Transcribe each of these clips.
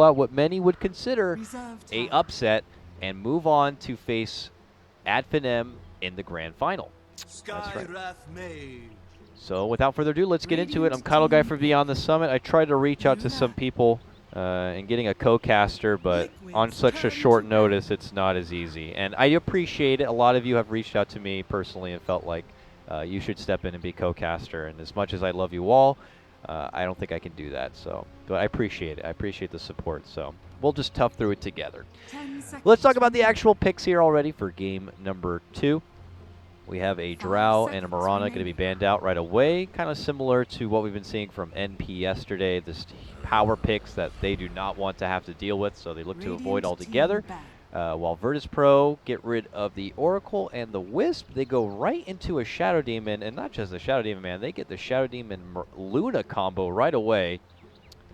out what many would consider a upset and move on to face Adfinem in the grand final. That's right. So without further ado, let's get into it. I'm Cuddle Guy from Beyond the Summit. I tried to reach out to some people and getting a co-caster, but on such a short notice, it's not as easy. And I appreciate it. A lot of you have reached out to me personally and felt like you should step in and be co-caster. And as much as I love you all, I don't think I can do that. So, but I appreciate it. I appreciate the support. So we'll just tough through it together. Let's talk about the actual picks here already for game number 2. We have a Drow and a Mirana going to be banned out right away, kind of similar to what we've been seeing from NP yesterday, this power picks that they do not want to have to deal with, so they look to avoid altogether. While Virtus Pro get rid of the Oracle and the Wisp, they go right into a Shadow Demon, and not just the Shadow Demon, man, they get the Shadow Demon Luna combo right away.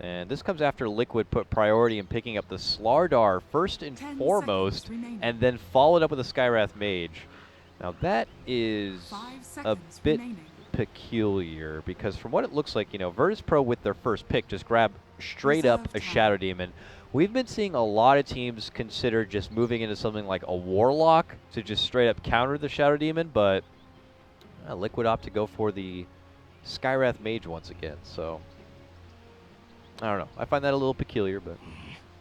And this comes after Liquid put priority in picking up the Slardar first and foremost, and then followed up with a Skywrath Mage. Now that is a bit peculiar because from what it looks like, you know, Virtus Pro with their first pick just grab straight up a Shadow Demon. We've been seeing a lot of teams consider just moving into something like a Warlock to just straight up counter the Shadow Demon, but Liquid opt to go for the Skywrath Mage once again. So I don't know. I find that a little peculiar, but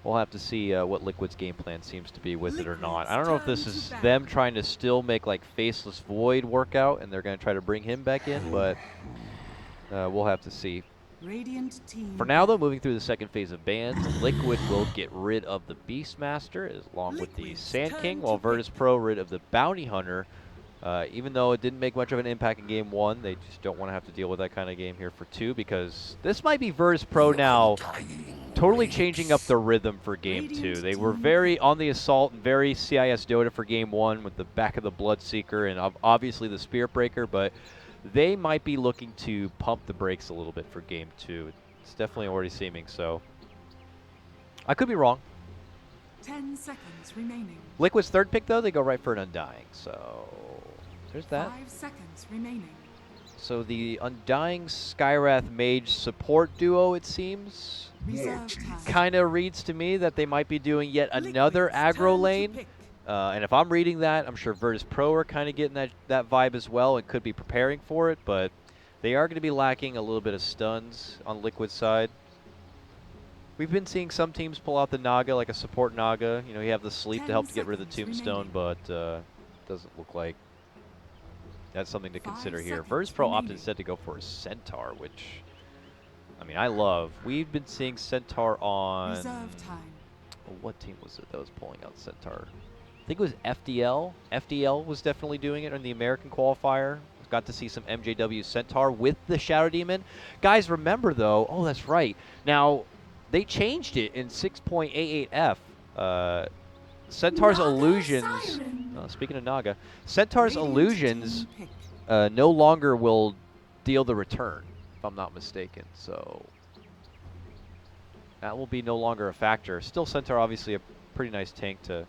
we'll have to see what Liquid's game plan seems to be with it or not. I don't know if this is them trying to still make like Faceless Void work out and they're going to try to bring him back in, but we'll have to see. For now, though, moving through the second phase of bans, Liquid will get rid of the Beastmaster along with the Sand King, while Virtus Pro rid of the Bounty Hunter. Even though it didn't make much of an impact in Game 1, they just don't want to have to deal with that kind of game here for 2, because this might be Virtus Pro now totally changing up the rhythm for Game 2. They were very on the assault and very CIS Dota for Game 1 with the back of the Bloodseeker and obviously the Spirit Breaker, but they might be looking to pump the brakes a little bit for Game 2. It's definitely already seeming so. I could be wrong. 10 seconds remaining. Liquid's third pick, though, they go right for an Undying, so there's that. 5 seconds remaining. So the Undying Skywrath Mage support duo, it seems, kind of reads to me that they might be doing yet another aggro lane. And if I'm reading that, I'm sure Virtus Pro are kind of getting that vibe as well and could be preparing for it, but they are going to be lacking a little bit of stuns on Liquid's side. We've been seeing some teams pull out the Naga, like a support Naga. You know, you have the sleep to help to get rid of the Tombstone, but doesn't look like that's something to consider here. Virtus Pro opted instead to go for a Centaur, which, I mean, I love. We've been seeing Centaur on... what team was it that was pulling out Centaur? I think it was FDL. FDL was definitely doing it in the American qualifier. Got to see some MJW Centaur with the Shadow Demon. Guys, remember, though... Oh, that's right. Now, they changed it in 6.88F. Centaur's Illusions... speaking of Naga, Centaur's Illusions no longer will deal the return, if I'm not mistaken. So that will be no longer a factor. Still, Centaur obviously a pretty nice tank to,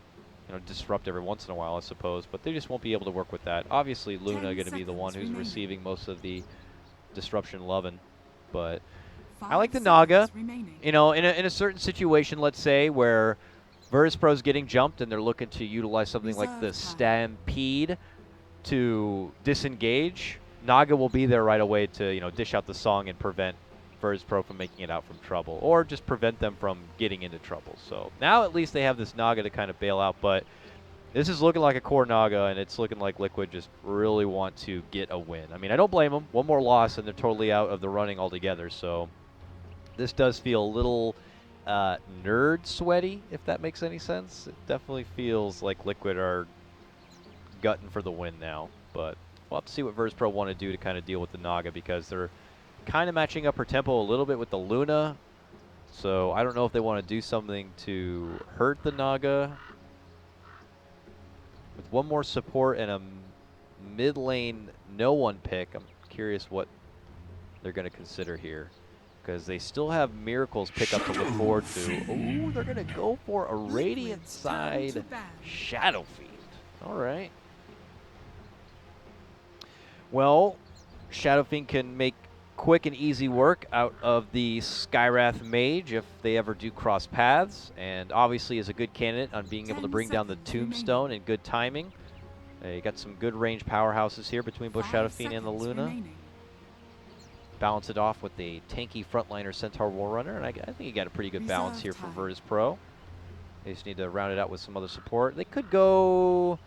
you know, disrupt every once in a while, I suppose. But they just won't be able to work with that. Obviously, Luna going to be the one who's receiving most of the disruption loving. But I like the Naga. You know, in a certain situation, let's say, where Virtus Pro's getting jumped and they're looking to utilize something like the Stampede to disengage, Naga will be there right away to, you know, dish out the song and prevent Virtus Pro from making it out from trouble, or just prevent them from getting into trouble. So now at least they have this Naga to kind of bail out, but this is looking like a core Naga, and it's looking like Liquid just really want to get a win. I mean, I don't blame them. One more loss and they're totally out of the running altogether, so this does feel a little... nerd sweaty, if that makes any sense. It definitely feels like Liquid are gutting for the win now, but we'll have to see what Virtus Pro want to do to kind of deal with the Naga, because they're kind of matching up her tempo a little bit with the Luna, so I don't know if they want to do something to hurt the Naga. With one more support and a mid lane no one pick, I'm curious what they're going to consider here, because they still have Miracles pick up to look forward to. Ooh, they're going to go for a Radiant side Shadow Fiend. All right. Well, Shadow Fiend can make quick and easy work out of the Skywrath Mage if they ever do cross paths, and obviously is a good candidate on being able to bring down the Tombstone in good timing. You got some good range powerhouses here between both Shadow Fiend and the Luna. Remaining. Balance it off with the tanky frontliner Centaur Warrunner, and I think you got a pretty good balance here from Virtus Pro. They just need to round it out with some other support. They could go...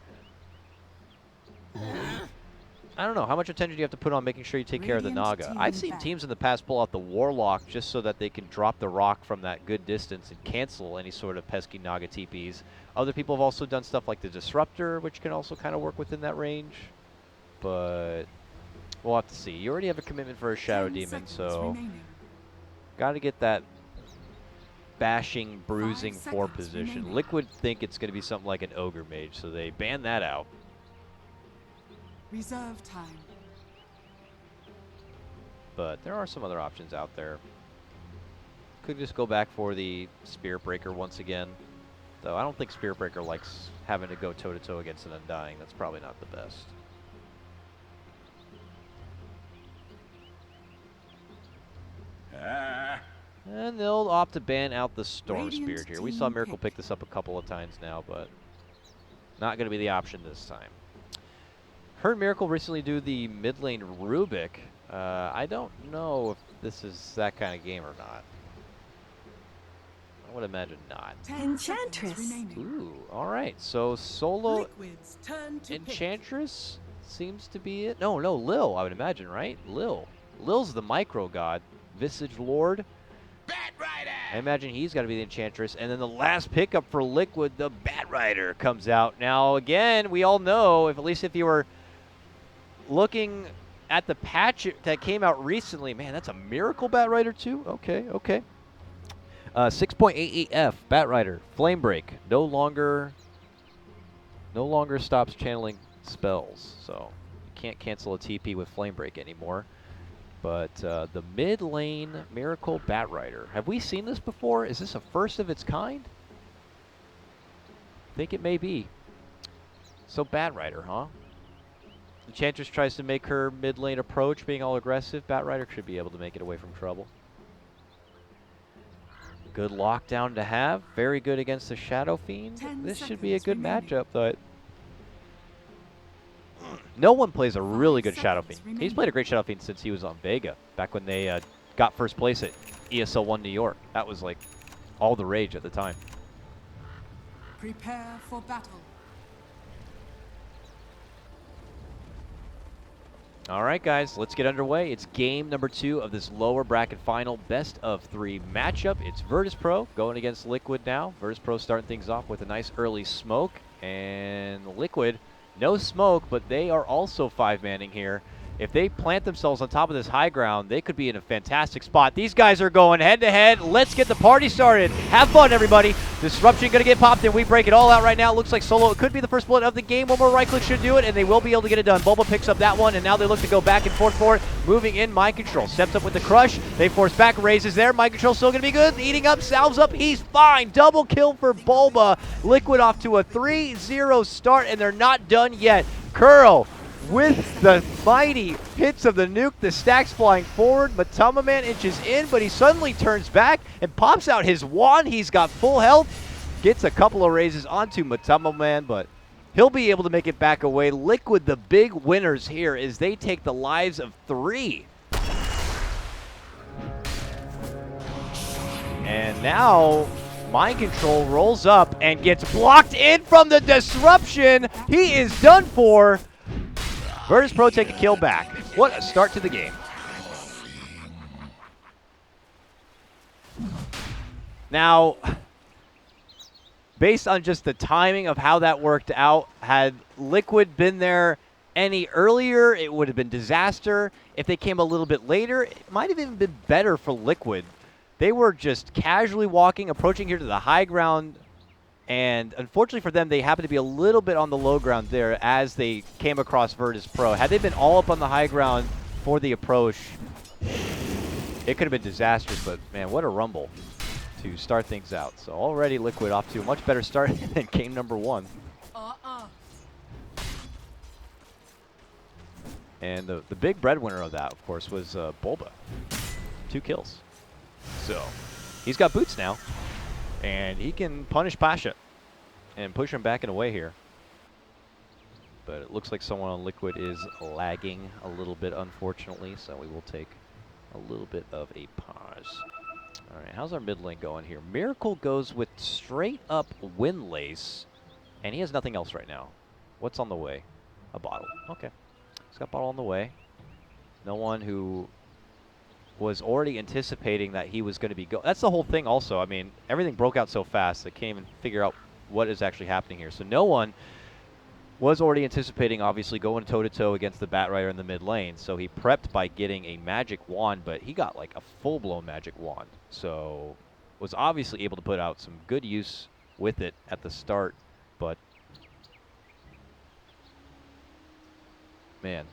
I don't know. How much attention do you have to put on making sure you take care of the Naga? I've seen teams in the past pull out the Warlock just so that they can drop the rock from that good distance and cancel any sort of pesky Naga TPs. Other people have also done stuff like the Disruptor, which can also kind of work within that range. But we'll have to see. You already have a commitment for a Shadow Demon, so got to get that bashing, bruising 4 position. Remaining. Liquid think it's going to be something like an Ogre Mage, so they ban that out. Reserve time. But there are some other options out there. Could just go back for the Spirit Breaker once again. Though I don't think Spirit Breaker likes having to go toe-to-toe against an Undying. That's probably not the best. And they'll opt to ban out the Storm Radiant Spirit here. We team saw Miracle pick. pick this up a couple of times now, but not going to be the option this time. Heard Miracle recently do the mid lane Rubik. I don't know if this is that kind of game or not. I would imagine not. 10 seconds Enchantress. remaining. Ooh, all right. So solo Liquid's turn to pick. Enchantress seems to be it. No, Lil, I would imagine, right? Lil's the micro god. Visage Lord. I imagine he's got to be the Enchantress. And then the last pickup for Liquid, the Bat Rider, comes out. Now, again, we all know, at least if you were looking at the patch that came out recently, man, that's a Miracle Bat Rider too? Okay. 6.88F, Bat Rider, Flame Break. No longer stops channeling spells. So you can't cancel a TP with Flame Break anymore. But the mid lane Miracle Bat Rider. Have we seen this before? Is this a first of its kind? I think it may be. So Bat Rider, huh? Enchantress tries to make her mid lane approach, being all aggressive. Bat Rider should be able to make it away from trouble. Good lockdown to have. Very good against the Shadow Fiend. 10 This should be a seconds good remaining. matchup, but no one plays a really 5 good Shadow seconds Fiend. He's remaining. played a great Shadow Fiend since he was on Vega, back when they got first place at ESL 1 New York. That was like all the rage at the time. Prepare for battle. All right, guys, let's get underway. It's game number 2 of this lower bracket final best of 3 matchup. It's Virtus Pro going against Liquid now. Virtus Pro starting things off with a nice early smoke, and Liquid, no smoke, but they are also 5-manning here. If they plant themselves on top of this high ground, they could be in a fantastic spot. These guys are going head-to-head. Let's get the party started. Have fun, everybody. Disruption going to get popped in. We break it all out right now. Looks like Solo, it could be the first bullet of the game. One more right-click should do it, and they will be able to get it done. Bulba picks up that one, and now they look to go back and forth for it. Moving in, Mind Control. Steps up with the crush. They force back, raises there. Mind Control still going to be good. Eating up, salves up. He's fine. Double kill for Bulba. Liquid off to a 3-0 start, and they're not done yet. Curl with the mighty hits of the nuke, the stacks flying forward. Matama Man inches in, but he suddenly turns back and pops out his wand. He's got full health. Gets a couple of raises onto Matama Man, but he'll be able to make it back away. Liquid, the big winners here, as they take the lives of 3. And now Mind Control rolls up and gets blocked in from the disruption. He is done for. Virtus Pro take a kill back. What a start to the game. Now, based on just the timing of how that worked out, had Liquid been there any earlier, it would have been disaster. If they came a little bit later, it might have even been better for Liquid. They were just casually walking, approaching here to the high ground. And unfortunately for them, they happened to be a little bit on the low ground there as they came across Virtus Pro. Had they been all up on the high ground for the approach, it could have been disastrous. But, man, what a rumble to start things out. So already Liquid off to a much better start than game number 1. And the big breadwinner of that, of course, was Bulba. 2 kills. So he's got boots now, and he can punish Pasha and push him back and away here. But it looks like someone on Liquid is lagging a little bit, unfortunately, so we will take a little bit of a pause. All right, how's our mid lane going here? Miracle goes with straight up Windlace, and he has nothing else right now. What's on the way? A bottle. Okay. He's got a bottle on the way. No one who was already anticipating that he was going to be That's the whole thing also. I mean, everything broke out so fast, they can't even figure out what is actually happening here. So no one was already anticipating, obviously, going toe-to-toe against the Batrider in the mid lane. So he prepped by getting a magic wand, but he got like a full-blown magic wand. So was obviously able to put out some good use with it at the start, but man.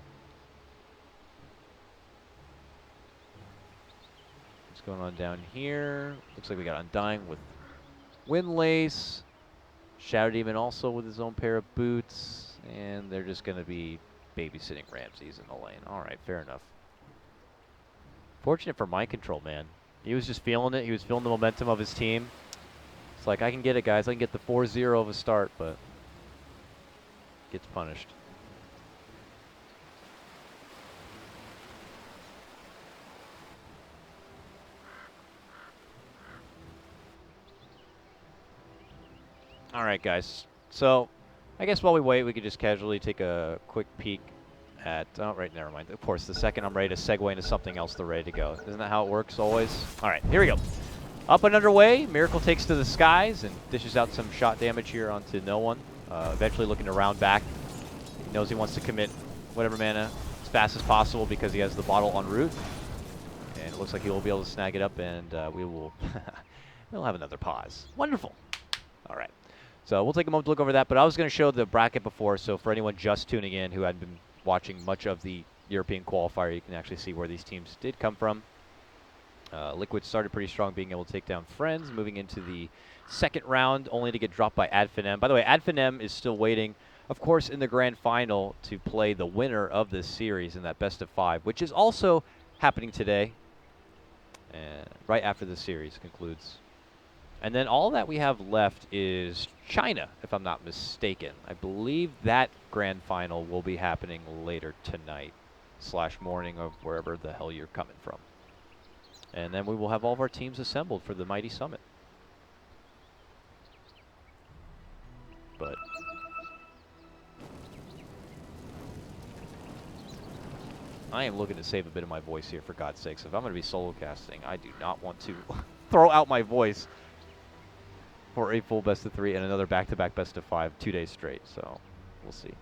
What's going on down here? Looks like we got Undying with Windlace. Shadow Demon also with his own pair of boots. And they're just going to be babysitting Ramses in the lane. All right, fair enough. Fortunate for Mind Control, man. He was just feeling it. He was feeling the momentum of his team. It's like, I can get it, guys. I can get the 4-0 of a start, but gets punished. All right, guys. So I guess while we wait, we could just casually take a quick peek at, oh, right, never mind. Of course, the second I'm ready to segue into something else, they're ready to go. Isn't that how it works always? All right, here we go. Up and underway. Miracle takes to the skies and dishes out some shot damage here onto no one. Eventually looking to round back. He knows he wants to commit whatever mana as fast as possible because he has the bottle en route. And it looks like he will be able to snag it up, and we will we'll have another pause. Wonderful. All right. So we'll take a moment to look over that, but I was going to show the bracket before, so for anyone just tuning in who hadn't been watching much of the European qualifier, you can actually see where these teams did come from. Liquid started pretty strong, being able to take down Friends, moving into the second round, only to get dropped by Adfinem. By the way, Adfinem is still waiting, of course, in the grand final to play the winner of this series in that best of 5, which is also happening today, right after the series concludes. And then all that we have left is China, if I'm not mistaken. I believe that grand final will be happening later tonight, / morning, of wherever the hell you're coming from. And then we will have all of our teams assembled for the Mighty Summit. But I am looking to save a bit of my voice here, for God's sakes. If I'm going to be solo casting, I do not want to throw out my voice for a full best of 3 and another back-to-back best of 5 2 days straight. So we'll see.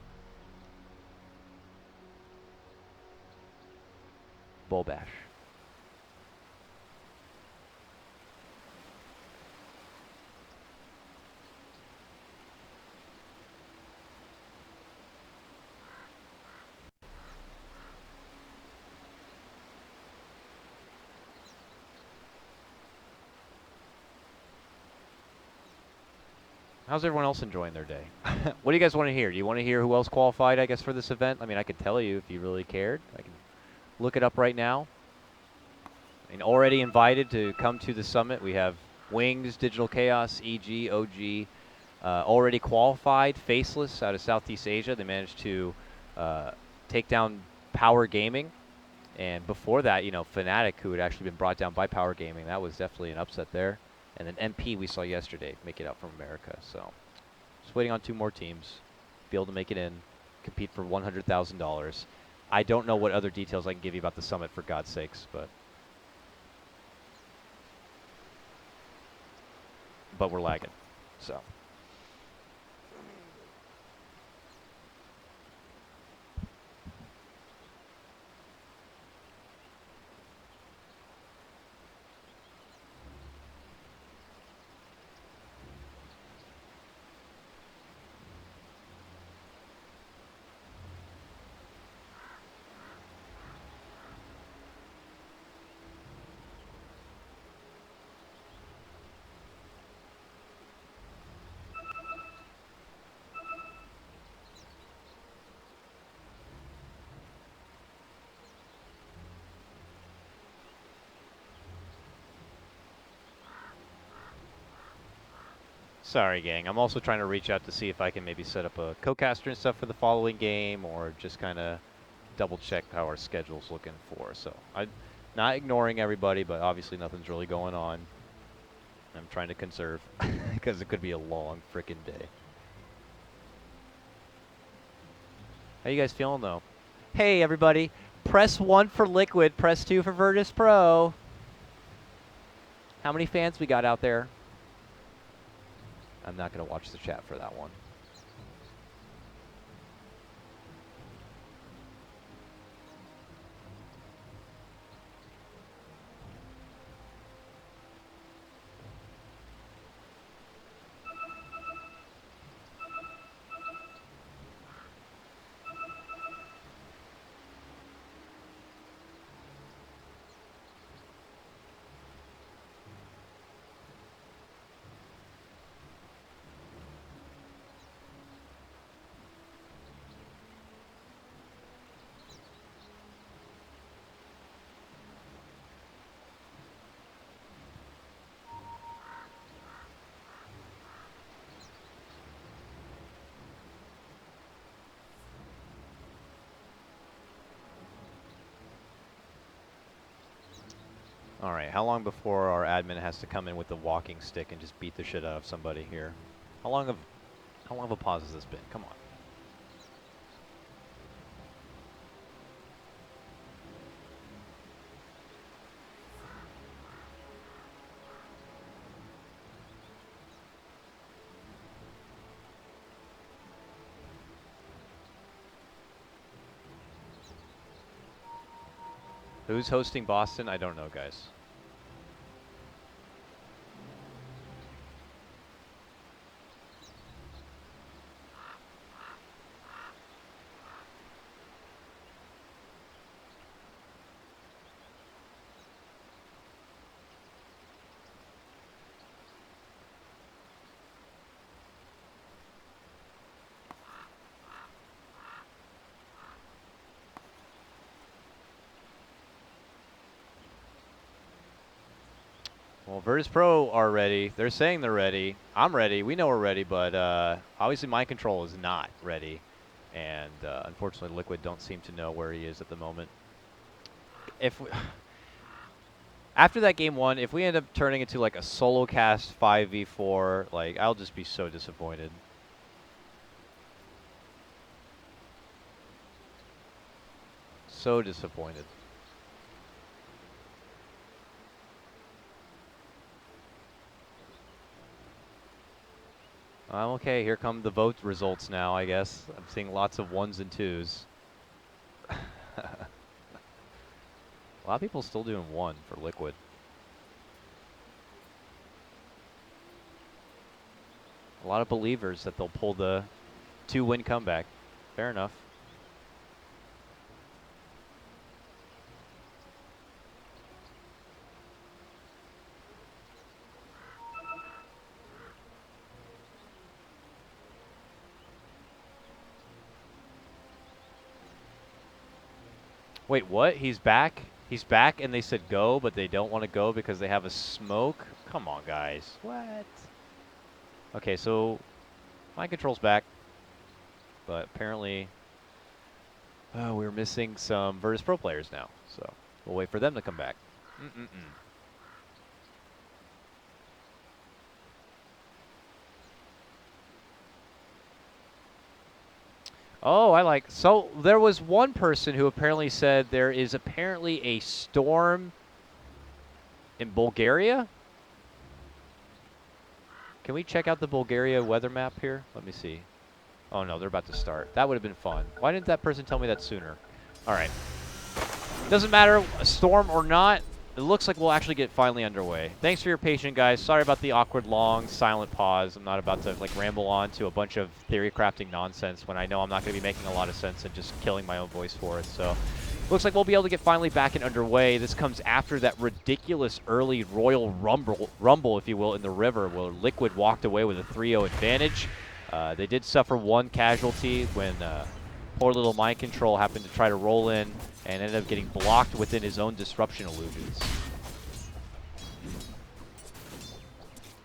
Bull Bash. How's everyone else enjoying their day? What do you guys want to hear? Do you want to hear who else qualified, I guess, for this event? I mean, I could tell you if you really cared. I can look it up right now. I mean, already invited to come to the summit. We have Wings, Digital Chaos, EG, OG, already qualified. Faceless out of Southeast Asia. They managed to take down Power Gaming. And before that, you know, Fnatic, who had actually been brought down by Power Gaming. That was definitely an upset there. And then MP we saw yesterday make it out from America. So just waiting on 2 more teams. Be able to make it in. Compete for $100,000. I don't know what other details I can give you about the summit, for God's sakes, but we're lagging. So Sorry, gang. I'm also trying to reach out to see if I can maybe set up a co-caster and stuff for the following game, or just kind of double check how our schedule's looking for. So I'm not ignoring everybody, but obviously nothing's really going on. I'm trying to conserve because it could be a long frickin' day. How you guys feeling though? Hey everybody, press 1 for Liquid, press 2 for Virtus Pro. How many fans we got out there? I'm not going to watch the chat for that one. All right, how long before our admin has to come in with the walking stick and just beat the shit out of somebody here? How long of a pause has this been? Come on. Who's hosting Boston? I don't know, guys. Well, Virtus Pro are ready. They're saying they're ready. I'm ready. We know we're ready, but obviously Mind Control is not ready. And unfortunately, Liquid don't seem to know where he is at the moment. If we after that game 1, if we end up turning into like a solo cast 5v4, like I'll just be so disappointed. So disappointed. Okay, here come the vote results now, I guess. I'm seeing lots of 1s and 2s. A lot of people still doing 1 for Liquid. A lot of believers that they'll pull the 2-win comeback. Fair enough. Wait, what? He's back? He's back and they said go, but they don't want to go because they have a smoke? Come on, guys. What? Okay, so Mind Control's back. But apparently we're missing some Virtus Pro players now. So we'll wait for them to come back. Oh, I like. So there was one person who apparently said there is apparently a storm in Bulgaria. Can we check out the Bulgaria weather map here? Let me see. Oh no, they're about to start. That would have been fun. Why didn't that person tell me that sooner? All right. Doesn't matter, a storm or not. It looks like we'll actually get finally underway. Thanks for your patience, guys. Sorry about the awkward, long, silent pause. I'm not about to like ramble on to a bunch of theory crafting nonsense when I know I'm not going to be making a lot of sense and just killing my own voice for it. So, looks like we'll be able to get finally back and underway. This comes after that ridiculous early Royal Rumble, if you will, in the river, where Liquid walked away with a 3-0 advantage. They did suffer one casualty when poor little Mind Control happened to try to roll in and ended up getting blocked within his own disruption illusions.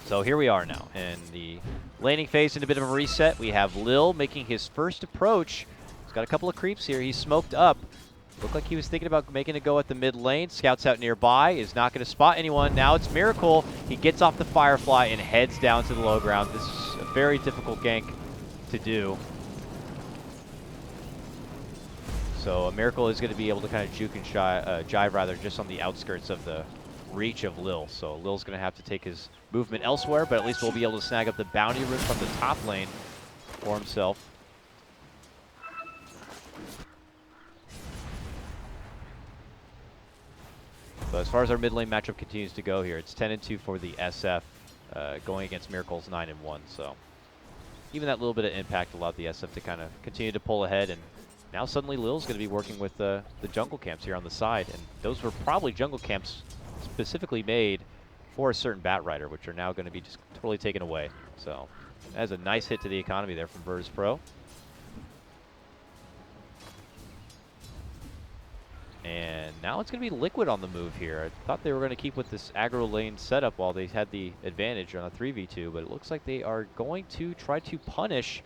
So here we are now in the laning phase in a bit of a reset. We have Lil making his first approach. He's got a couple of creeps here. He's smoked up. Looked like he was thinking about making a go at the mid lane. Scouts out nearby. Is not going to spot anyone. Now it's Miracle. He gets off the Firefly and heads down to the low ground. This is a very difficult gank to do. So a Miracle is going to be able to kind of juke and jive rather just on the outskirts of the reach of Lil. So Lil's going to have to take his movement elsewhere, but at least we'll be able to snag up the bounty room from the top lane for himself. So as far as our mid lane matchup continues to go here, it's 10-2 for the SF going against Miracle's 9-1. So even that little bit of impact allowed the SF to kind of continue to pull ahead, and now suddenly Lil's going to be working with the jungle camps here on the side, and those were probably jungle camps specifically made for a certain Bat Rider, which are now going to be just totally taken away. So that's a nice hit to the economy there from Virtus Pro. And now it's going to be Liquid on the move here. I thought they were going to keep with this aggro lane setup while they had the advantage on a 3v2, but it looks like they are going to try to punish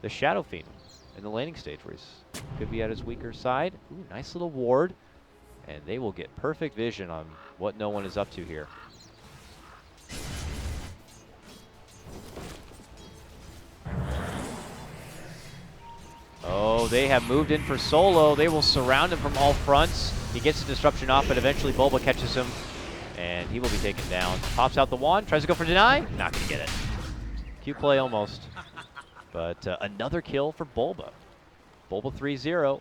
the Shadow Fiend in the laning stage where he's could be at his weaker side. Ooh, nice little ward. And they will get perfect vision on what no one is up to here. Oh, they have moved in for Solo. They will surround him from all fronts. He gets the disruption off, but eventually Bulba catches him, and he will be taken down. Pops out the wand, tries to go for deny. Not going to get it. Cute play almost. But another kill for Bulba. Bulba 3-0.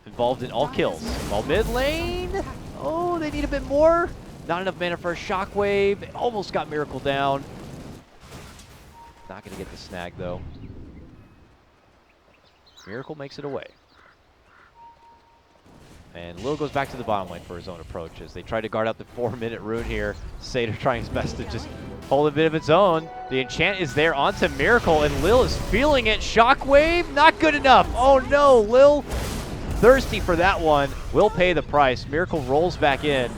Involved in all kills. Ball mid lane. Oh, they need a bit more. Not enough mana for a shockwave. Almost got Miracle down. Not going to get the snag, though. Miracle makes it away. And Lil goes back to the bottom lane for his own approach as they try to guard out the 4-minute rune here. Seder trying his best to just hold a bit of its own. The enchant is there onto Miracle, and Lil is feeling it. Shockwave, not good enough. Oh no, Lil thirsty for that one. Will pay the price. Miracle rolls back in.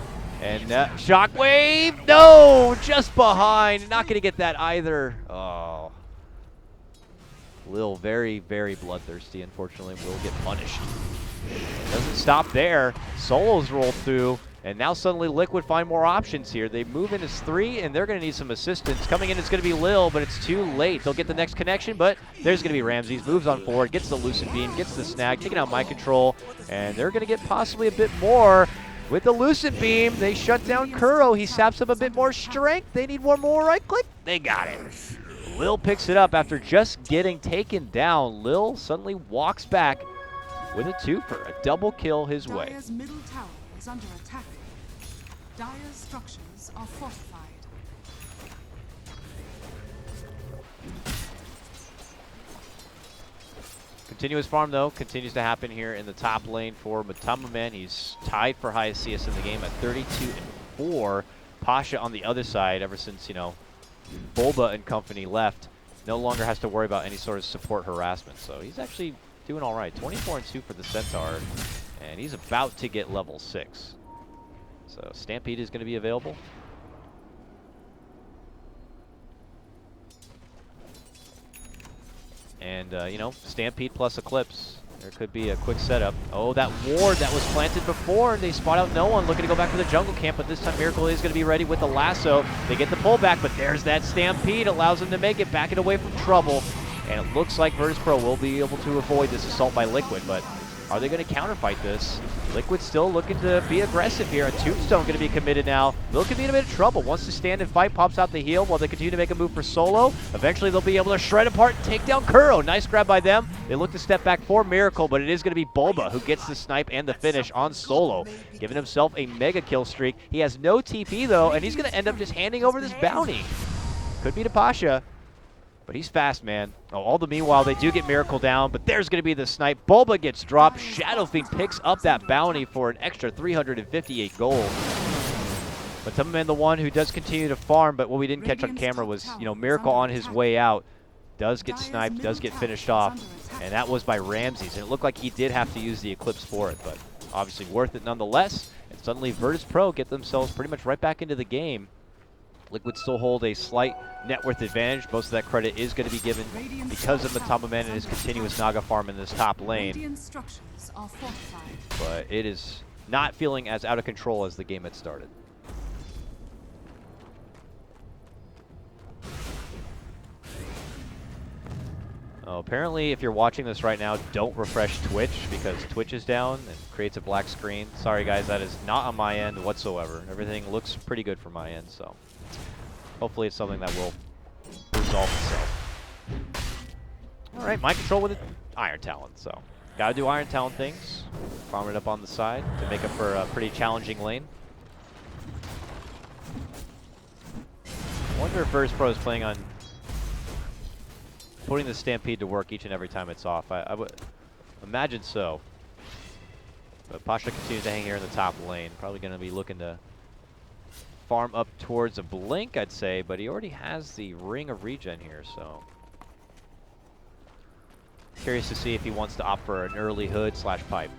And Shockwave, no, just behind. Not going to get that either. Oh. Lil very, very bloodthirsty, unfortunately, will get punished. Doesn't stop there. Solo's rolled through, and now suddenly Liquid find more options here. They move in as 3, and they're going to need some assistance. Coming in is going to be Lil, but it's too late. They'll get the next connection, but there's going to be Ramses. Moves on forward, gets the Lucent Beam, gets the snag, taking out Mind Control, and they're going to get possibly a bit more. With the Lucent Beam, they shut down Kuro. He saps up a bit more strength. They need one more right click. They got it. Lil picks it up after just getting taken down. Lil suddenly walks back with a 2-fer, a double kill his way. Dire's middle tower is under attack. Dire's structures are fortified. Continuous farm, though, continues to happen here in the top lane for Matamaman. He's tied for highest CS in the game at 32-4. Pasha on the other side, ever since, you know, Bulba and company left, no longer has to worry about any sort of support harassment. So he's actually doing all right. 24-2 for the Centaur, and he's about to get level 6. So Stampede is going to be available. And, you know, Stampede plus Eclipse. There could be a quick setup. Oh, that ward that was planted before, and they spot out no one looking to go back to the jungle camp, but this time Miracle is going to be ready with the lasso. They get the pullback, but there's that Stampede. Allows them to make it, back it away from trouble. And it looks like Virtus Pro will be able to avoid this assault by Liquid, but are they going to counterfight this? Liquid still looking to be aggressive here. A Tombstone going to be committed now. Lil could be in a bit of trouble. Wants to stand and fight, pops out the heal while they continue to make a move for Solo. Eventually they'll be able to shred apart and take down Kuro. Nice grab by them. They look to step back for Miracle, but it is going to be Bulba who gets the snipe and the finish on Solo, giving himself a mega kill streak. He has no TP though, and he's going to end up just handing over this bounty. Could be to Pasha. But he's fast, man. Oh, all the meanwhile, they do get Miracle down, but there's going to be the snipe. Bulba gets dropped. Shadow Fiend picks up that bounty for an extra 358 gold. But Tamaman, the one who does continue to farm, but what we didn't catch on camera was, you know, Miracle on his way out does get sniped, does get finished off, and that was by Ramses. And it looked like he did have to use the Eclipse for it, but obviously worth it nonetheless. And suddenly Virtus Pro get themselves pretty much right back into the game. Liquid still hold a slight net worth advantage. Most of that credit is going to be given because of Matamaman and his continuous Naga farm in this top lane. But it is not feeling as out of control as the game had started. Oh, apparently, if you're watching this right now, don't refresh Twitch because Twitch is down and creates a black screen. Sorry, guys, that is not on my end whatsoever. Everything looks pretty good from my end, so hopefully it's something that will resolve itself. All right, mind control with it. Iron Talon, so gotta do Iron Talon things. Farm it up on the side to make up for a pretty challenging lane. I wonder if Virtus Pro is planning on putting the Stampede to work each and every time it's off. I would imagine so. But Pasha continues to hang here in the top lane. Probably going to be looking to farm up towards a Blink, I'd say, but he already has the Ring of Regen here, so curious to see if he wants to opt for an early hood slash pipe.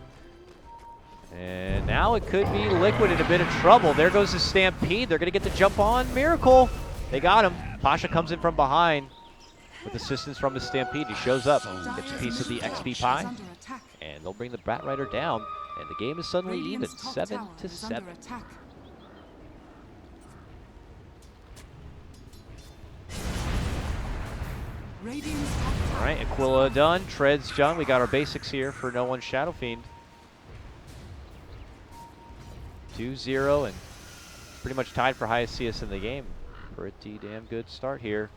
And now it could be Liquid in a bit of trouble. There goes the Stampede. They're going to get the jump on Miracle. They got him. Pasha comes in from behind. With assistance from the Stampede, he shows up, gets a piece of the XP pie, and they'll bring the Bat Rider down, and the game is suddenly even, 7-7. All right, Aquila done, Treads done. We got our basics here for No One Shadow Fiend. 2-0 and pretty much tied for highest CS in the game. Pretty damn good start here.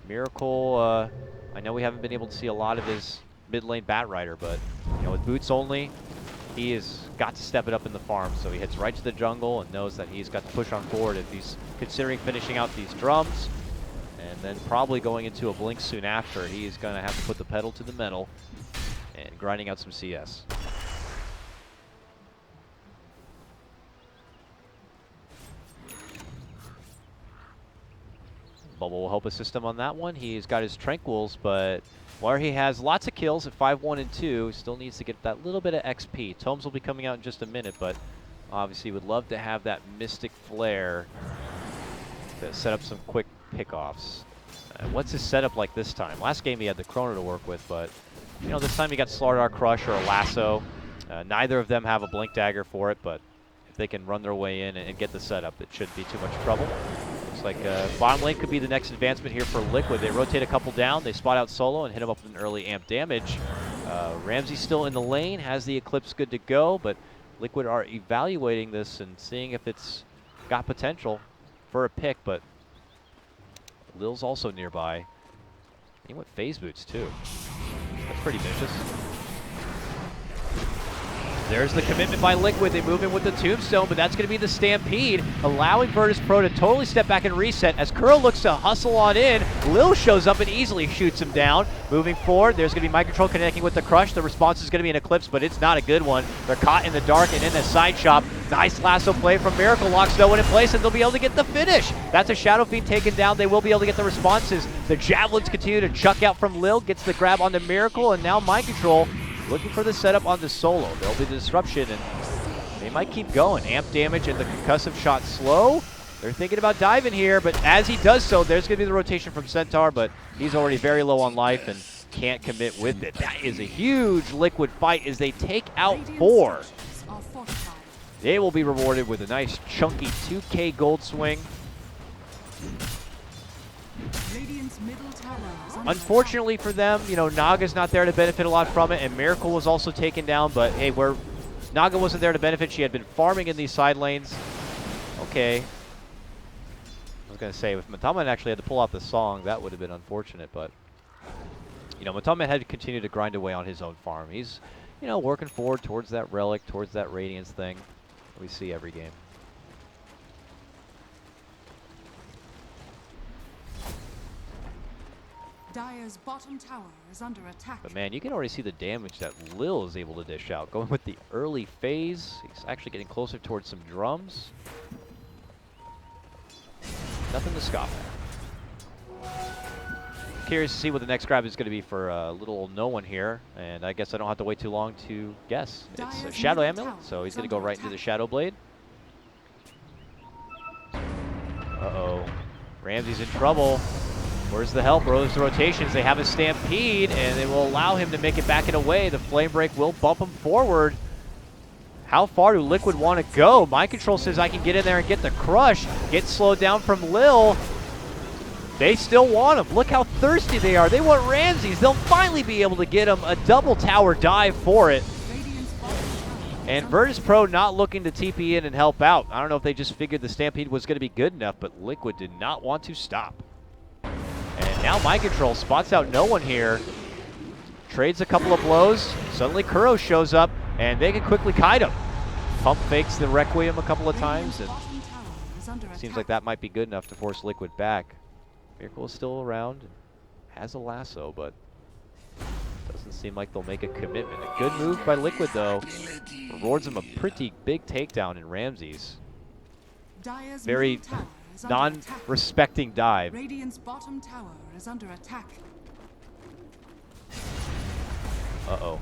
Miracle, I know we haven't been able to see a lot of his mid lane Bat Rider, but you know, with boots only, he has got to step it up in the farm. So he heads right to the jungle and knows that he's got to push on forward if he's considering finishing out these drums. And then probably going into a Blink soon after. He's going to have to put the pedal to the metal and grinding out some CS. Bubble will help assist him on that one. He's got his Tranquils, but while he has lots of kills at 5-1 and 2, still needs to get that little bit of XP. Tomes will be coming out in just a minute, but obviously would love to have that Mystic Flare to set up some quick pickoffs. What's his setup like this time? Last game he had the Chrono to work with, but you know, this time he got Slardar Crush or a Lasso. Neither of them have a Blink Dagger for it, but if they can run their way in and get the setup, it shouldn't be too much trouble. Looks like bottom lane could be the next advancement here for Liquid. They rotate a couple down, they spot out Solo and hit him up with an early amp damage. Ramsey's still in the lane, has the Eclipse good to go, but Liquid are evaluating this and seeing if it's got potential for a pick, but Lil's also nearby. He went phase boots too. That's pretty vicious. There's the commitment by Liquid. They move in with the Tombstone, but that's going to be the Stampede, allowing Virtus Pro to totally step back and reset. As Kuro looks to hustle on in, Lil shows up and easily shoots him down. Moving forward, there's going to be Mind Control connecting with the Crush. The response is going to be an Eclipse, but it's not a good one. They're caught in the dark and in the side shop. Nice lasso play from Miracle, locks no one in place, and they'll be able to get the finish. That's a Shadow Fiend taken down. They will be able to get the responses. The Javelins continue to chuck out from Lil, gets the grab on the Miracle, and now Mind Control looking for the setup on the Solo. There'll be the disruption, and they might keep going. Amp damage and the concussive shot slow. They're thinking about diving here, but as he does so, there's going to be the rotation from Centaur, but he's already very low on life and can't commit with it. That is a huge Liquid fight as they take out 4. They will be rewarded with a nice chunky 2K gold swing. Unfortunately for them, you know, Naga's not there to benefit a lot from it, and Miracle was also taken down, but hey, where Naga wasn't there to benefit, she had been farming in these side lanes. Okay. I was going to say, if Matamaman actually had to pull out the song, that would have been unfortunate, but you know, Matamaman had to continue to grind away on his own farm. He's, you know, working forward towards that Relic, towards that Radiance thing we see every game. Dire's bottom tower is under attack. But man, you can already see the damage that Lil is able to dish out. Going with the early phase, he's actually getting closer towards some drums. Nothing to scoff at. Curious to see what the next grab is going to be for little no one here, and I guess I don't have to wait too long to guess. It's a Shadow Amulet, so he's going to go right into the Shadow Blade. Uh-oh. Ramsey's in trouble. Where's the help? Where's the rotations? They have a stampede, and they will allow him to make it back and away. The flame break will bump him forward. How far do Liquid want to go? Mind Control says I can get in there and get the crush. Get slowed down from Lil. They still want him. Look how thirsty they are. They want Ramses. They'll finally be able to get him a double tower dive for it. And Virtus Pro not looking to TP in and help out. I don't know if they just figured the Stampede was going to be good enough, but Liquid did not want to stop. And now Mind Control spots out no one here. Trades a couple of blows. Suddenly Kuro shows up, and they can quickly kite him. Pump fakes the Requiem a couple of times, and seems like that might be good enough to force Liquid back. Miracle is still around, has a lasso, but doesn't seem like they'll make a commitment. A good move by Liquid, though. Rewards him a pretty big takedown in Ramses. Very non-respecting dive. Radiant's bottom tower is under attack. Uh-oh.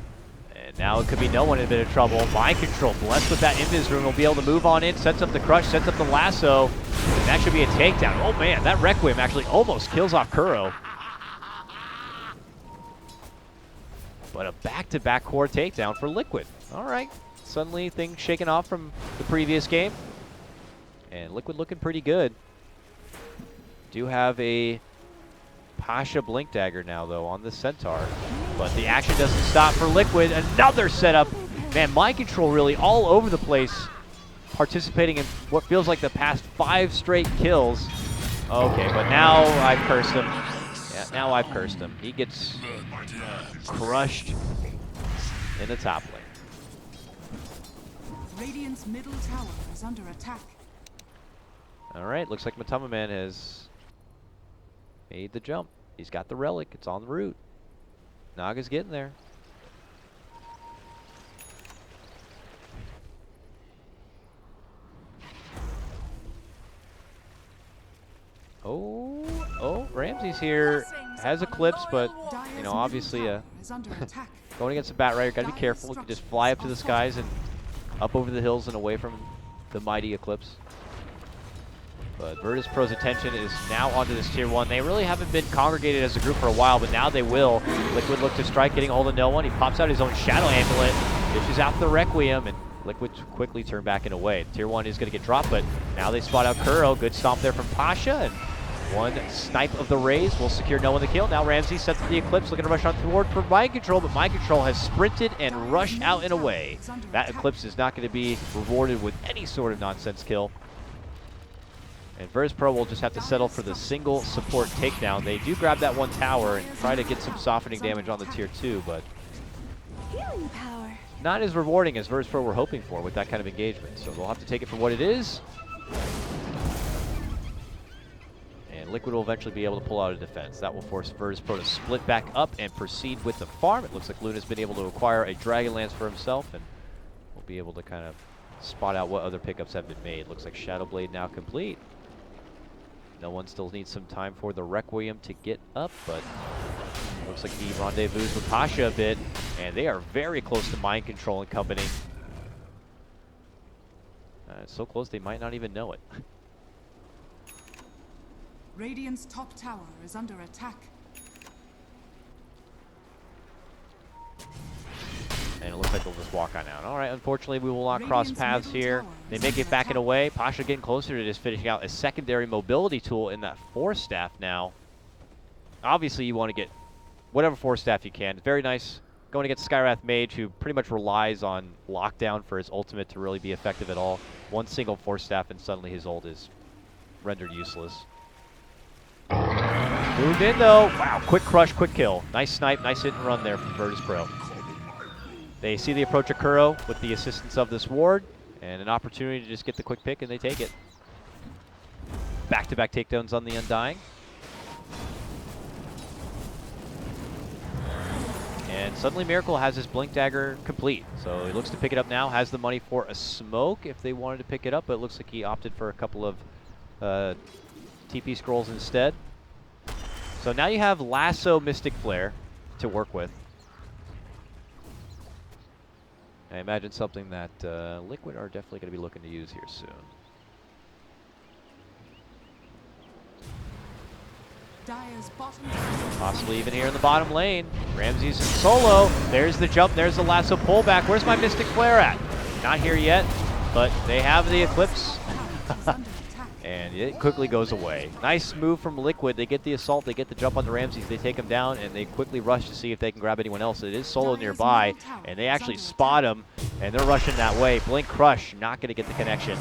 And now it could be no one in a bit of trouble. Mind Control, blessed with that invis rune, will be able to move on in, sets up the crush, sets up the lasso. And that should be a takedown. Oh man, that Requiem actually almost kills off Kuro. But a back-to-back core takedown for Liquid. All right, suddenly things shaken off from the previous game. And Liquid looking pretty good. Do have a Pasha Blink Dagger now, though, on the Centaur. But the action doesn't stop for Liquid. Another setup. Man, Mind Control really all over the place, participating in what feels like the past 5 straight kills. Okay, but now I've cursed him. Yeah, now I've cursed him. He gets crushed in the top lane. Radiant's middle tower is under attack. All right, looks like Matama Man has made the jump. He's got the relic. It's en route. Naga's getting there. Oh, Ramsey's here. Has Eclipse, but, you know, obviously going against a Bat Rider, gotta be careful. You can just fly up to the skies and up over the hills and away from the mighty Eclipse. But Virtus Pro's attention is now onto this Tier 1. They really haven't been congregated as a group for a while, but now they will. Liquid look to strike, getting a hold of no one. He pops out his own Shadow Amulet, dishes out the Requiem, and Liquid quickly turn back and away. Tier 1 is going to get dropped, but now they spot out Kuro. Good stomp there from Pasha, and one snipe of the Raze will secure no one the kill. Now Ramsey sets up the Eclipse, looking to rush on forward for Mind Control, but Mind Control has sprinted and rushed out and away. That Eclipse is not going to be rewarded with any sort of nonsense kill. And Virtus Pro will just have to settle for the single support takedown. They do grab that one tower and try to get some softening damage on the Tier 2, but healing power. Not as rewarding as Virtus Pro were hoping for with that kind of engagement. So they'll have to take it for what it is. And Liquid will eventually be able to pull out a defense. That will force Virtus Pro to split back up and proceed with the farm. It looks like Luna's been able to acquire a Dragon Lance for himself, and will be able to kind of spot out what other pickups have been made. Looks like Shadow Blade now complete. No one still needs some time for the Requiem to get up, but looks like he rendezvous with Pasha a bit, and they are very close to Mind Control and company. It's so close they might not even know it. Radiant's top tower is under attack. And it looks like they'll just walk on out. All right, unfortunately, we will not cross paths here. They make it back and away. Pasha getting closer to just finishing out a secondary mobility tool in that Force Staff now. Obviously, you want to get whatever Force Staff you can. It's very nice going against Skywrath Mage, who pretty much relies on Lockdown for his ultimate to really be effective at all. One single Force Staff, and suddenly his ult is rendered useless. Moved in, though. Wow, quick crush, quick kill. Nice snipe, nice hit and run there from Virtus Pro. They see the approach of Kuro with the assistance of this ward, and an opportunity to just get the quick pick, and they take it. Back-to-back takedowns on the Undying. And suddenly Miracle has his Blink Dagger complete. So he looks to pick it up now, has the money for a smoke if they wanted to pick it up, but it looks like he opted for a couple of TP scrolls instead. So now you have Lasso Mystic Flare to work with. I imagine something that Liquid are definitely going to be looking to use here soon. Dire's bottom tower. Possibly even here in the bottom lane. Ramses in solo. There's the jump. There's the lasso pullback. Where's my Mystic Flare at? Not here yet, but they have the Eclipse. And it quickly goes away. Nice move from Liquid. They get the assault. They get the jump on the Ramses. They take him down, and they quickly rush to see if they can grab anyone else. It is solo nearby, and they actually spot him, and they're rushing that way. Blink Crush, not going to get the connection.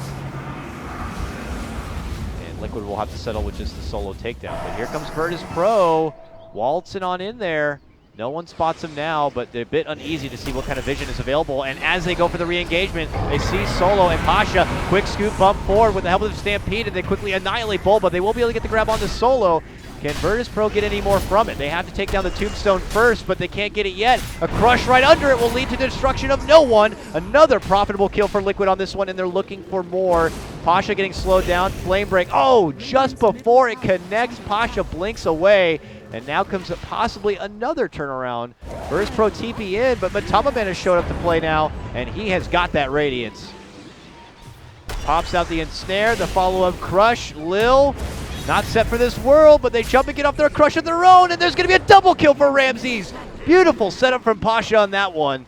And Liquid will have to settle with just the solo takedown. But here comes Virtus Pro, waltzing on in there. No one spots him now, but they're a bit uneasy to see what kind of vision is available. And as they go for the re-engagement, they see Solo and Pasha. Quick scoop bump forward with the help of Stampede, and they quickly annihilate Bulba. They will be able to get the grab on the Solo. Can Virtus Pro get any more from it? They have to take down the Tombstone first, but they can't get it yet. A crush right under it will lead to the destruction of no one. Another profitable kill for Liquid on this one, and they're looking for more. Pasha getting slowed down. Flame break. Oh, just before it connects, Pasha blinks away. And now comes possibly another turnaround. Virtus Pro TP in, but Matamaman has showed up to play now, and he has got that Radiance. Pops out the ensnare, the follow-up crush. Lil, not set for this world, but they jump and get off their crush of their own, and there's going to be a double kill for Ramses. Beautiful setup from Pasha on that one.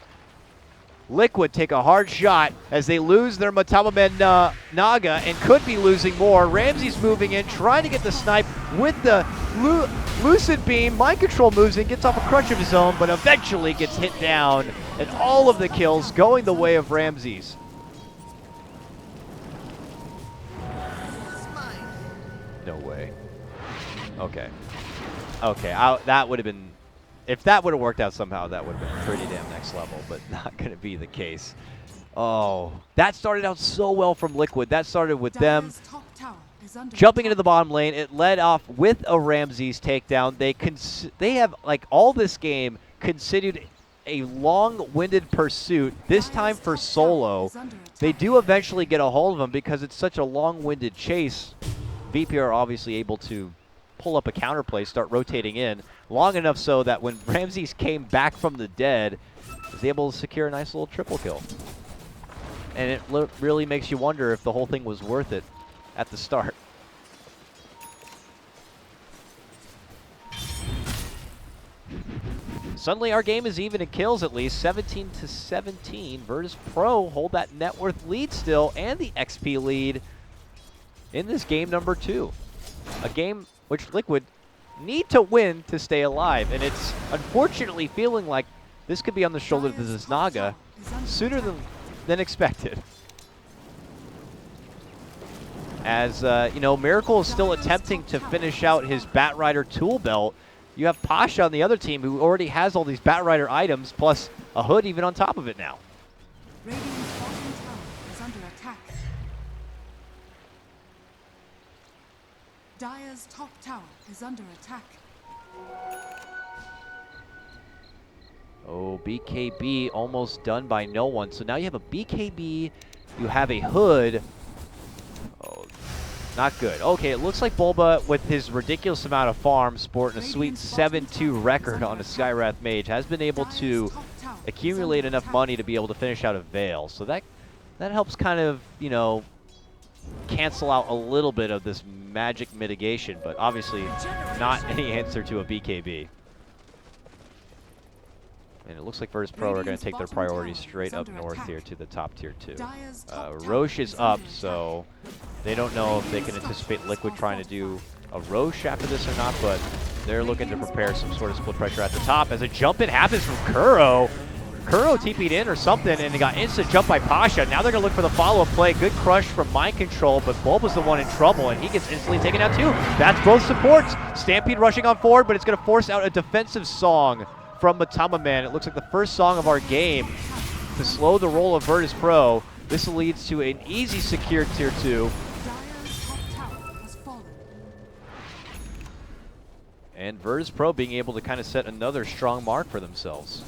Liquid take a hard shot as they lose their Matamaman Naga and could be losing more. Ramses moving in, trying to get the snipe with the Lucid Beam. Mind Control moves in, gets off a crush of his own, but eventually gets hit down. And all of the kills going the way of Ramses. No way. Okay. Okay, that would have been... If that would have worked out somehow, that would have been pretty damn next level, but not going to be the case. Oh, that started out so well from Liquid. That started with them jumping into the bottom lane. It led off with a Ramses takedown. They have, like, all this game considered a long-winded pursuit, this time for solo. They do eventually get a hold of him because it's such a long-winded chase. VP are obviously able to pull up a counterplay, start rotating in, long enough so that when Ramses came back from the dead, was able to secure a nice little triple kill. And it really makes you wonder if the whole thing was worth it at the start. Suddenly our game is even in kills at least, 17-17. Virtus Pro hold that net worth lead still and the XP lead in this game number 2. A game which Liquid need to win to stay alive, and it's unfortunately feeling like this could be on the shoulders of this Naga sooner than expected. As, you know, Miracle is still attempting to finish out his Batrider tool belt. You have Pasha on the other team who already has all these Batrider items, plus a hood even on top of it now. Radiant's bottom tower is under attack. Dire's top tower is under attack. Oh, BKB almost done by no one. So now you have a BKB, you have a hood. Oh, not good. Okay, it looks like Bulba, with his ridiculous amount of farm, sporting a sweet 7-2 record on a Skywrath Mage, has been able to accumulate enough money to be able to finish out a Veil. So that helps kind of, you know, cancel out a little bit of this magic mitigation, but obviously not any answer to a BKB. And it looks like Virtus Pro are going to take their priorities straight up north here to the top tier 2. Roche is up, so they don't know if they can anticipate Liquid trying to do a Roche after this or not, but they're looking to prepare some sort of split pressure at the top as a jump in happens from Kuro. Kuro TP'd in or something, and he got instant jump by Pasha. Now they're going to look for the follow-up play. Good crush from Mind Control, but Bulba's the one in trouble, and he gets instantly taken out too. That's both supports. Stampede rushing on forward, but it's going to force out a defensive song from Matamaman. It looks like the first song of our game to slow the roll of Virtus Pro. This leads to an easy secure tier 2. And Virtus Pro being able to kind of set another strong mark for themselves.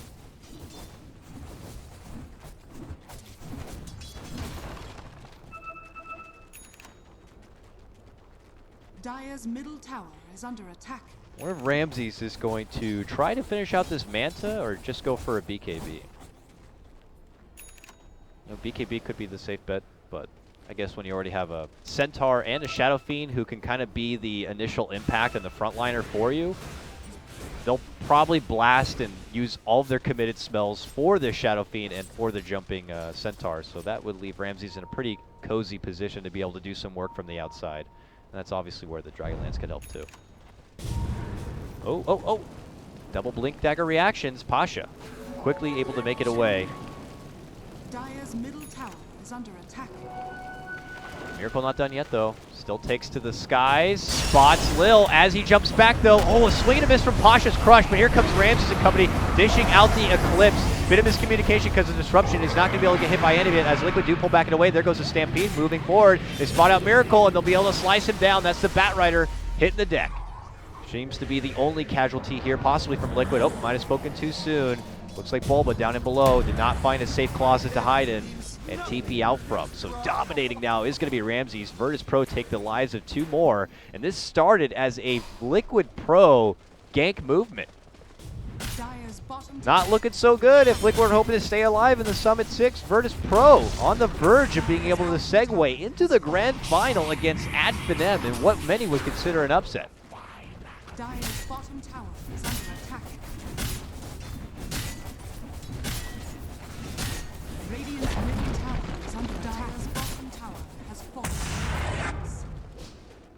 Dire's middle tower is under attack. I wonder if Ramses is going to try to finish out this Manta or just go for a BKB. No, BKB could be the safe bet, but I guess when you already have a Centaur and a Shadow Fiend who can kind of be the initial impact and the frontliner for you, they'll probably blast and use all of their committed spells for the Shadow Fiend and for the jumping Centaur. So that would leave Ramses in a pretty cozy position to be able to do some work from the outside. And that's obviously where the Dragonlance can help too. Oh, oh, oh. Double Blink Dagger reactions. Pasha quickly able to make it away. Dire's middle tower is under attack. Miracle not done yet, though. Still takes to the skies. Spots Lil as he jumps back, though. Oh, a swing and a miss from Pasha's Crush, but here comes Ramses and company dishing out the Eclipse. Bit of miscommunication because of disruption. He's not going to be able to get hit by any of it as Liquid do pull back and away. There goes the Stampede moving forward. They spot out Miracle, and they'll be able to slice him down. That's the Bat Rider hitting the deck. Seems to be the only casualty here, possibly from Liquid. Oh, might have spoken too soon. Looks like Bulba down and below did not find a safe closet to hide in and TP out from. So dominating now is going to be Ramses. Virtus Pro take the lives of 2 more. And this started as a Liquid Pro gank movement. Not looking so good if Liquid are hoping to stay alive in the Summit 6. Virtus Pro on the verge of being able to segue into the grand final against Adfinem in what many would consider an upset. Dire's bottom tower is under attack. Radiant's middle tower is under attack. Dire's bottom tower has fallen.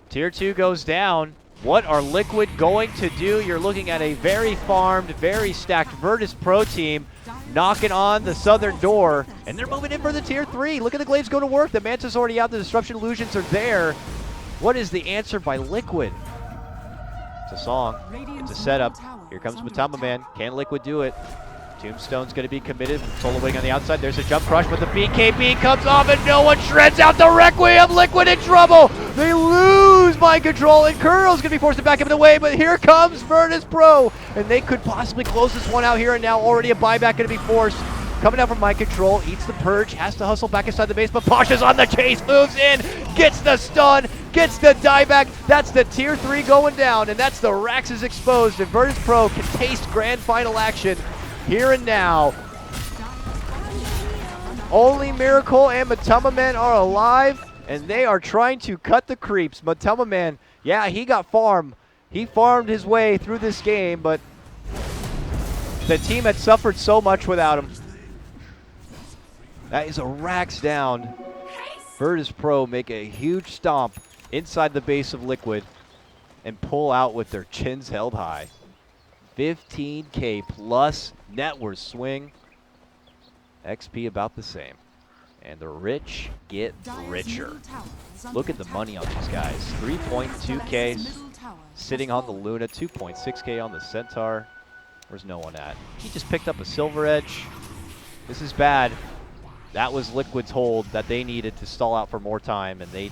Tier 2 goes down. What are Liquid going to do? You're looking at a very farmed, very stacked Virtus Pro team knocking on the southern door, and they're moving in for the Tier 3. Look at the Glaives go to work. The Manta's already out. The Disruption Illusions are there. What is the answer by Liquid? It's a song. It's a setup. Here comes Matama Man. Can Liquid do it? Tombstone's going to be committed. Solo Wing on the outside. There's a jump crush, but the BKB comes off and no one shreds out the Requiem. Liquid in trouble. They lose mind control, and Kurl's going to be forced to back up in the way, but here comes Virtus Pro, and they could possibly close this one out here, and now already a buyback going to be forced. Coming out from mind control, eats the purge, has to hustle back inside the base, but Pasha's on the chase, moves in, gets the stun, gets the dieback. That's the Tier 3 going down, and that's the Raxes exposed, and Virtus Pro can taste grand final action here and now. Only Miracle and Matama Man are alive, and they are trying to cut the creeps. Matama Man, yeah, he got farmed. He farmed his way through this game, but the team had suffered so much without him. That is a Rax down. Virtus Pro make a huge stomp inside the base of Liquid and pull out with their chins held high. 15K plus net worth swing. XP about the same. And the rich get richer. Look at the money on these guys. 3.2K sitting on the Luna, 2.6K on the Centaur. Where's no one at? He just picked up a Silver Edge. This is bad. That was Liquid's hold that they needed to stall out for more time, and they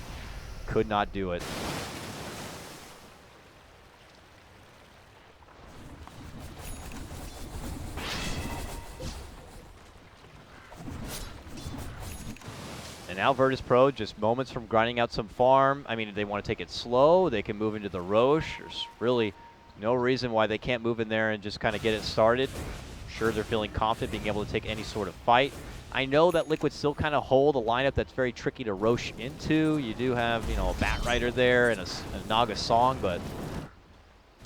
could not do it. And now Virtus Pro just moments from grinding out some farm. I mean, if they want to take it slow, they can move into the Roche. There's really no reason why they can't move in there and just kind of get it started. Sure, they're feeling confident being able to take any sort of fight. I know that Liquid still kind of hold a lineup that's very tricky to Roche into. You do have, you know, a Bat Rider there and a Naga Song, but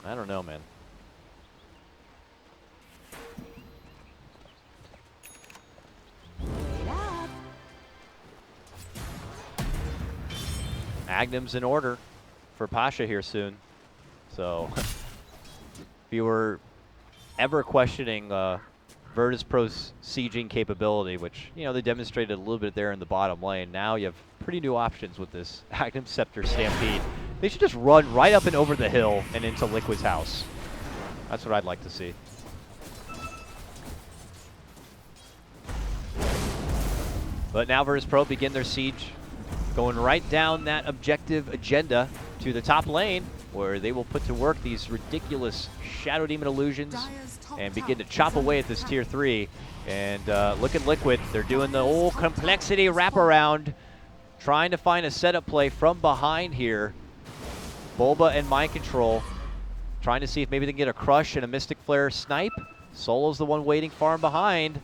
I don't know, man. Magnum's in order for Pasha here soon. So if you were ever questioning Virtus Pro's sieging capability, which, you know, they demonstrated a little bit there in the bottom lane, now you have pretty new options with this Magnum Scepter Stampede. They should just run right up and over the hill and into Liquid's house. That's what I'd like to see. But now Virtus Pro begin their siege, going right down that objective agenda to the top lane, where they will put to work these ridiculous Shadow Demon illusions and begin to chop away at this Tier 3. And look at Liquid. They're doing the old complexity wraparound, trying to find a setup play from behind here. Bulba and Mind Control, trying to see if maybe they can get a Crush and a Mystic Flare snipe. Solo's the one waiting far behind.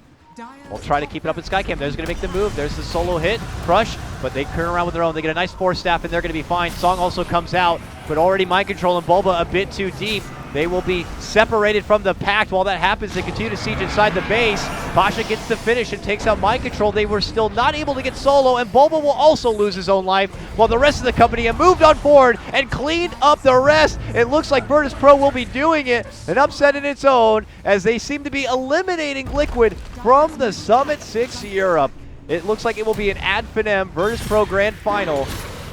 We'll try to keep it up in Skycam. There's going to make the move. There's the solo hit, crush, but they turn around with their own. They get a nice force staff, and they're going to be fine. Song also comes out, but already mind control and Bulba a bit too deep. They will be separated from the pact. While that happens, they continue to siege inside the base. Pasha gets the finish and takes out mind control. They were still not able to get solo, and Bulba will also lose his own life, while the rest of the company have moved on forward and cleaned up the rest. It looks like Virtus Pro will be doing it, an upset in its own, as they seem to be eliminating Liquid from the Summit 6 Europe. It looks like it will be an Adfinem Virtus Pro Grand Final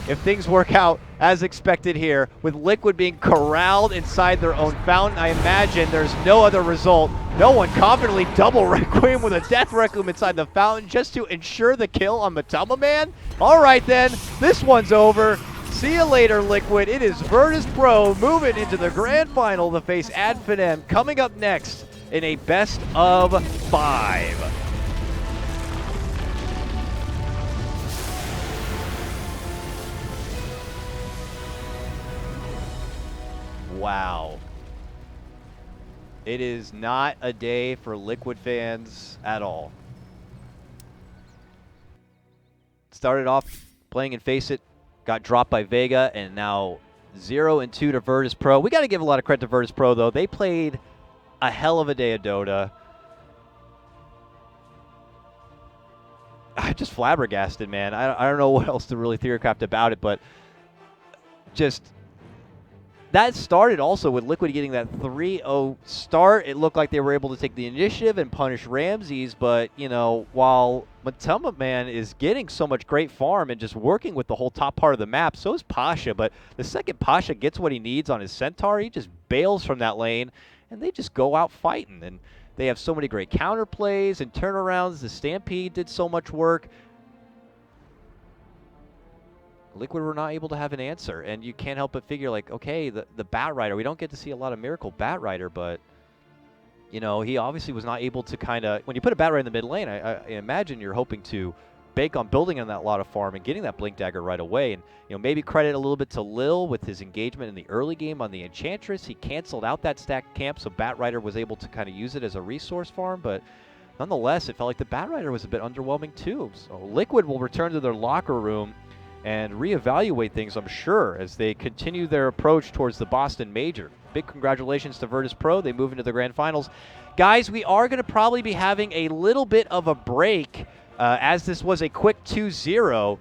if things work out as expected here, with Liquid being corralled inside their own fountain. I imagine there's no other result. No one confidently double Requiem with a Death Requiem inside the fountain just to ensure the kill on Matama Man. All right then, this one's over. See you later, Liquid. It is Virtus Pro moving into the grand final to face Adfinem, coming up next in a best of 5. Wow. It is not a day for Liquid fans at all. Started off playing in Face It, got dropped by Vega, and now 0-2 to Virtus Pro. We got to give a lot of credit to Virtus Pro, though. They played a hell of a day of Dota. I'm just flabbergasted, man. I don't know what else to really theorycraft about it, but just... that started also with Liquid getting that 3-0 start. It looked like they were able to take the initiative and punish Ramses, but, you know, while Matama Man is getting so much great farm and just working with the whole top part of the map, so is Pasha. But the second Pasha gets what he needs on his Centaur, he just bails from that lane, and they just go out fighting. And they have so many great counterplays and turnarounds. The Stampede did so much work. Liquid were not able to have an answer, and you can't help but figure, like, okay, the Bat Rider, we don't get to see a lot of Miracle Bat Rider, but, you know, he obviously was not able to kind of, when you put a Bat Rider in the mid lane, I imagine you're hoping to bank on building on that lot of farm and getting that Blink Dagger right away, and, you know, maybe credit a little bit to Lil with his engagement in the early game on the Enchantress. He canceled out that stacked camp, so Bat Rider was able to kind of use it as a resource farm, but nonetheless, it felt like the Bat Rider was a bit underwhelming too. So Liquid will return to their locker room and reevaluate things, I'm sure, as they continue their approach towards the Boston Major. Big congratulations to Virtus Pro. They move into the grand finals. Guys, we are going to probably be having a little bit of a break as this was a quick 2-0.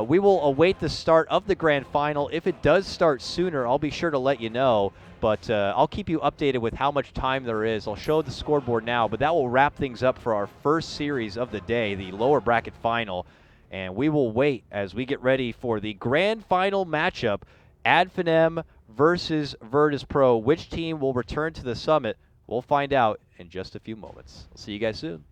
We will await the start of the grand final. If it does start sooner, I'll be sure to let you know. But I'll keep you updated with how much time there is. I'll show the scoreboard now, but that will wrap things up for our first series of the day, the lower bracket final. And we will wait as we get ready for the grand final matchup, Adfinem versus Virtus Pro. Which team will return to the summit? We'll find out in just a few moments. I'll see you guys soon.